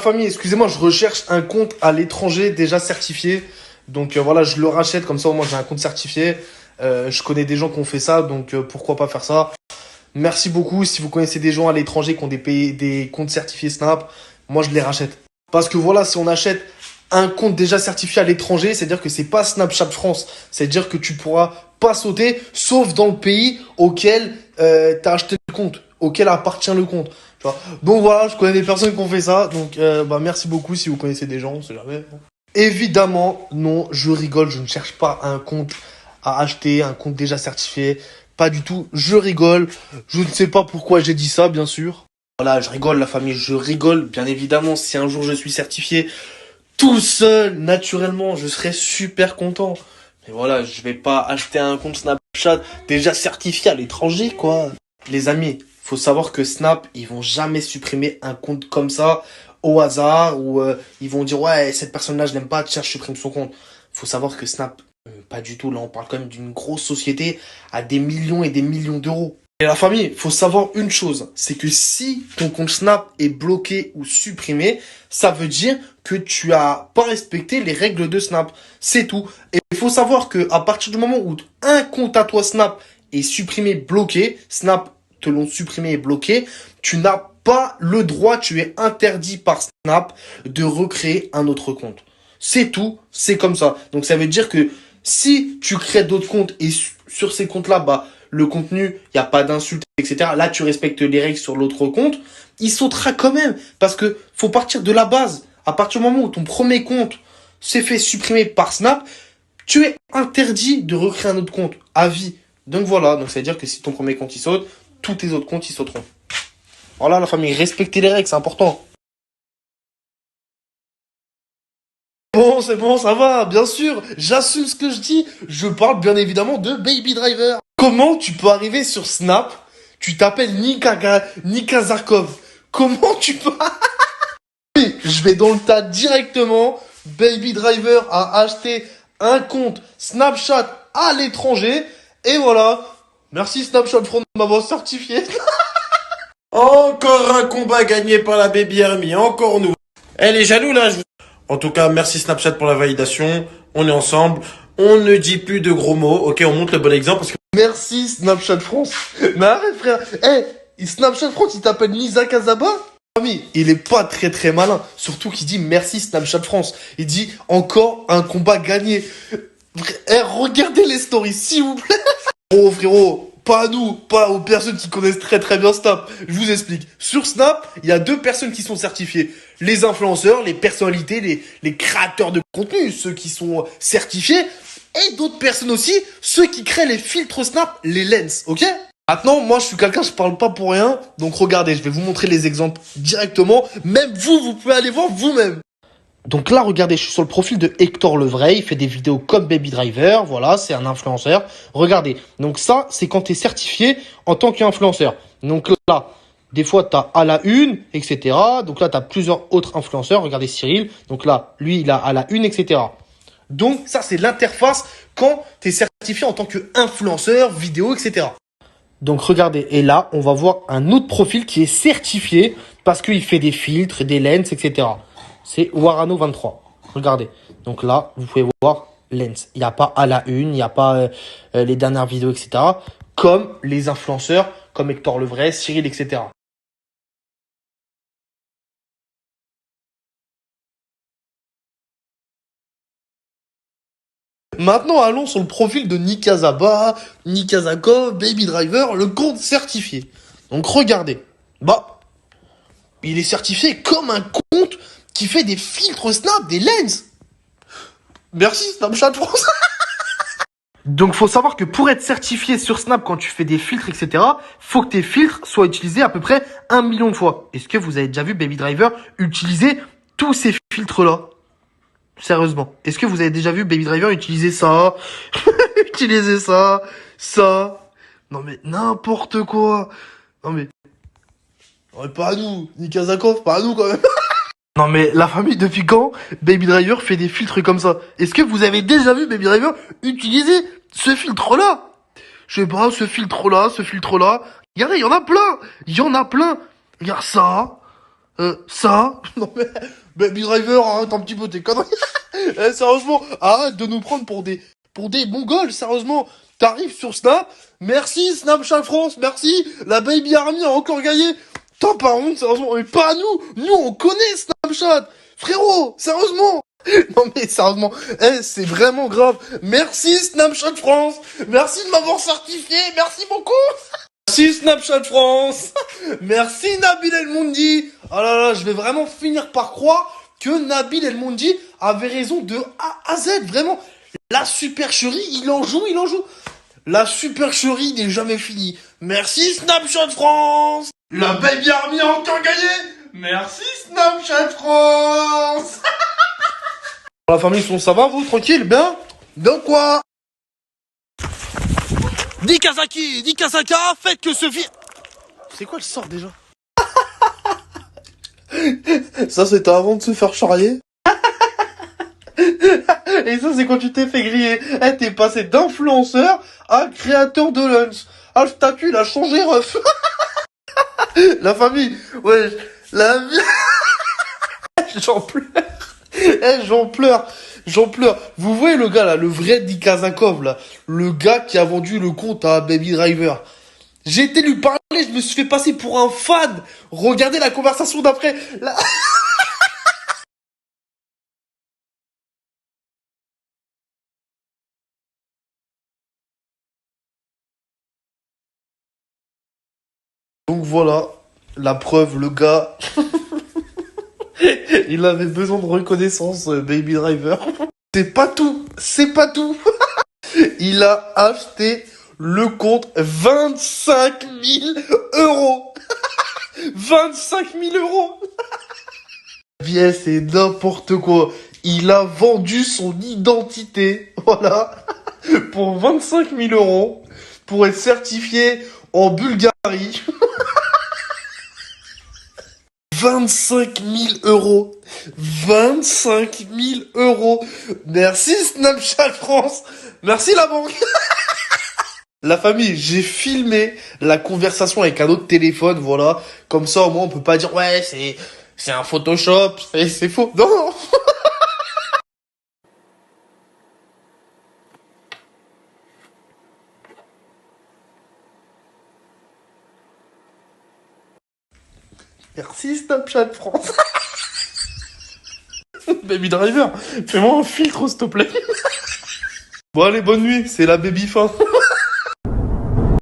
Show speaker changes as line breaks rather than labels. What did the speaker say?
Famille, excusez-moi, je recherche un compte à l'étranger déjà certifié. Donc voilà, je le rachète, comme ça au moins j'ai un compte certifié. Je connais des gens qui ont fait ça, donc pourquoi pas faire ça. Merci beaucoup. Si vous connaissez des gens à l'étranger qui ont des comptes certifiés Snap, moi je les rachète. Parce que voilà, si on achète un compte déjà certifié à l'étranger, c'est-à-dire que c'est pas Snapchat France. C'est-à-dire que tu pourras pas sauter, sauf dans le pays auquel t'as acheté le compte, auquel appartient le compte. Tu vois. Donc voilà, je connais des personnes qui ont fait ça. Donc merci beaucoup si vous connaissez des gens, on sait jamais. Évidemment, non, je rigole, je ne cherche pas un compte à acheter, un compte déjà certifié. Pas du tout, je rigole. Je ne sais pas pourquoi j'ai dit ça, bien sûr. Voilà, je rigole, la famille, je rigole. Bien évidemment, si un jour je suis certifié tout seul, naturellement, je serai super content. Mais voilà, je vais pas acheter un compte Snapchat déjà certifié à l'étranger, quoi. Les amis, faut savoir que Snap, ils vont jamais supprimer un compte comme ça au hasard ou ils vont dire ouais, cette personne-là, je l'aime pas, tiens, je supprime son compte. Faut savoir que Snap, pas du tout. Là, on parle quand même d'une grosse société à des millions et des millions d'euros. Et la famille, faut savoir une chose, c'est que si ton compte Snap est bloqué ou supprimé, ça veut dire que tu as pas respecté les règles de Snap. C'est tout. Et il faut savoir que à partir du moment où un compte à toi Snap est supprimé, bloqué, Snap te l'ont supprimé et bloqué, tu n'as pas le droit, tu es interdit par Snap de recréer un autre compte. C'est tout, c'est comme ça. Donc ça veut dire que si tu crées d'autres comptes et sur ces comptes-là, bah, le contenu, il n'y a pas d'insultes, etc. Là, tu respectes les règles sur l'autre compte, il sautera quand même. Parce que faut partir de la base. À partir du moment où ton premier compte s'est fait supprimer par Snap, tu es interdit de recréer un autre compte à vie. Donc voilà, donc ça veut dire que si ton premier compte il saute, tous tes autres comptes ils sauteront. Voilà la famille, respectez les règles, c'est important. Bon, c'est bon, ça va, bien sûr, j'assume ce que je dis. Je parle bien évidemment de Baby Driver. Comment tu peux arriver sur Snap? Tu t'appelles Nika Zarkov. Comment tu peux... Je vais dans le tas directement. Baby Driver a acheté un compte Snapchat à l'étranger. Et voilà. Merci Snapchat France de m'avoir certifié.
Encore un combat gagné par la Baby Army, encore nous. Elle est jaloux là. En tout cas, merci Snapchat pour la validation. On est ensemble. On ne dit plus de gros mots. Ok, on montre le bon exemple parce que
Merci Snapchat France. Mais arrête frère. Snapchat France, il t'appelle Nisa Kazaba? Ami, il est pas très malin. Surtout qu'il dit merci Snapchat France. Il dit encore un combat gagné. Regardez les stories, s'il vous plaît. Oh frérot, pas à nous, pas aux personnes qui connaissent très bien Snap. Je vous explique. Sur Snap, il y a deux personnes qui sont certifiées. Les influenceurs, les personnalités, les créateurs de contenu, ceux qui sont certifiés. Et d'autres personnes aussi, ceux qui créent les filtres Snap, les lens, ok? Maintenant, moi, je suis quelqu'un, je parle pas pour rien. Donc regardez, je vais vous montrer les exemples directement. Même vous, vous pouvez aller voir vous-même. Donc là, regardez, je suis sur le profil de Hector Levray. Il fait des vidéos comme Baby Driver. Voilà, c'est un influenceur. Regardez. Donc ça, c'est quand tu es certifié en tant qu'influenceur. Donc là, des fois, tu as à la une, etc. Donc là, tu as plusieurs autres influenceurs. Regardez Cyril. Donc là, lui, il a à la une, etc. Donc ça, c'est l'interface quand tu es certifié en tant qu'influenceur, vidéo, etc. Donc regardez, et là, on va voir un autre profil qui est certifié parce qu'il fait des filtres, des lens, etc. C'est Warano23. Regardez. Donc là, vous pouvez voir lens. Il n'y a pas à la une, il n'y a pas les dernières vidéos, etc. Comme les influenceurs, comme Hector Levray, Cyril, etc. Maintenant, allons sur le profil de Nika Zaba, Nika Zakov, Baby Driver, le compte certifié. Donc regardez. Bah, il est certifié comme un compte qui fait des filtres Snap, des lens. Merci Snapchat France. Donc faut savoir que pour être certifié sur Snap quand tu fais des filtres, etc., faut que tes filtres soient utilisés à peu près 1 million de fois. Est-ce que vous avez déjà vu Baby Driver utiliser tous ces filtres-là? Sérieusement. Est-ce que vous avez déjà vu Baby Driver utiliser ça? Utiliser ça? Ça? Non mais n'importe quoi. Non mais... Ouais, pas à nous. Nikazakov, pas à nous quand même. Non mais la famille, depuis quand Baby Driver fait des filtres comme ça? Est-ce que vous avez déjà vu Baby Driver utiliser ce filtre-là? Je sais pas, ce filtre-là. Regardez, il y en a plein. Il y en a plein. Regarde ça. Ça? Non mais, Baby Driver, arrête un petit peu tes conneries. Sérieusement, arrête de nous prendre pour des Mongols, sérieusement. T'arrives sur Snap, merci Snapchat France, merci, la Baby Army a encore gagné. T'as pas honte, sérieusement, mais pas nous on connaît Snapchat. Frérot, sérieusement. Non mais sérieusement, c'est vraiment grave. Merci Snapchat France, merci de m'avoir certifié, merci beaucoup. Merci Snapchat France. Merci Nabil El Moundi. Oh là là, je vais vraiment finir par croire que Nabil El Moundi avait raison de A à Z. Vraiment, la supercherie, il en joue. La supercherie n'est jamais finie. Merci Snapchat France. La Baby Army a encore gagné. Merci Snapchat France. La famille, ça va vous, tranquille, bien? Bien quoi? Dis Kazaka, faites que ce vie... C'est quoi le sort déjà? Ça c'était avant de se faire charrier. Et ça c'est quand tu t'es fait griller. T'es passé d'influenceur à créateur de lunch. Ah le statut il a changé ref. La famille, ouais, la vie. J'en pleure. J'en pleure. Vous voyez le gars là, le vrai Di Kazakov là, le gars qui a vendu le compte à Baby Driver. J'ai été lui parler, je me suis fait passer pour un fan. Regardez la conversation d'après. Donc voilà, la preuve, le gars, il avait besoin de reconnaissance, Baby Driver. C'est pas tout. Il a acheté le compte 25 000 euros. 25 000 euros. Bien, c'est n'importe quoi. Il a vendu son identité, voilà, pour 25 000 euros, pour être certifié en Bulgarie. 25 000 euros. 25 000 euros. Merci Snapchat France. Merci la banque. La famille, j'ai filmé la conversation avec un autre téléphone, voilà. Comme ça, au moins, on peut pas dire, ouais, c'est un Photoshop, c'est faux. Non. Merci Snapchat France. Baby Driver, fais-moi un filtre, s'il te plaît. Bon, allez, bonne nuit, c'est la baby fin.